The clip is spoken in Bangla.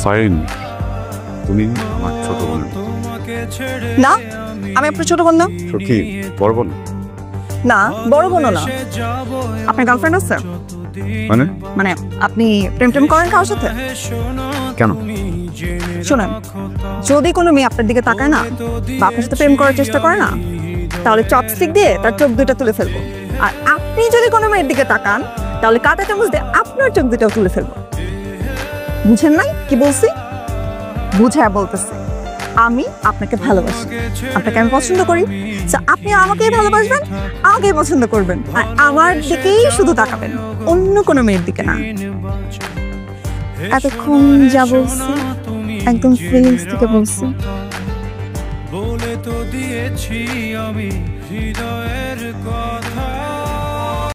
ফাইন, তুমি আমার ছোট বোন। না, আমি আপনার ছোট বোন না। সত্যি বড় বোন? না, বড় বোনও না। আপনার গার্লফ্রেন্ড আছে? মানে মানে আপনি প্রেম টেম করেন কারোর সাথে? কেন? শোনেন, যদি কোনো মেয়ে আপনার দিকে তাকায় না বা আপনার সাথে প্রেম করার চেষ্টা করে না, তাহলে চপস্টিক দিয়ে তার চোখ দুটো তুলে ফেলবো। আর আপনি যদি কোনো মেয়ের দিকে তাকান, তাহলে কাঁটা চামচ দিয়ে আপনার চোখ দুটো তুলে ফেলবো। বুঝেন নাই কি বলছি? বুঝে বলতেছি, আমি আপনাকে ভালোবাসি, আপনাকে আমি পছন্দ করি। আপনি আমাকেই ভালোবাসবেন, আমাকেই পছন্দ করবেন, আর আমার দিকেই শুধু তাকাবেন, অন্য কোনো মেয়ের দিকে না। এতক্ষণ যা বলছি একদম ফিলিংস থেকে বলছি। বলে তো দিয়েছি আমি হৃদয়ের কথা।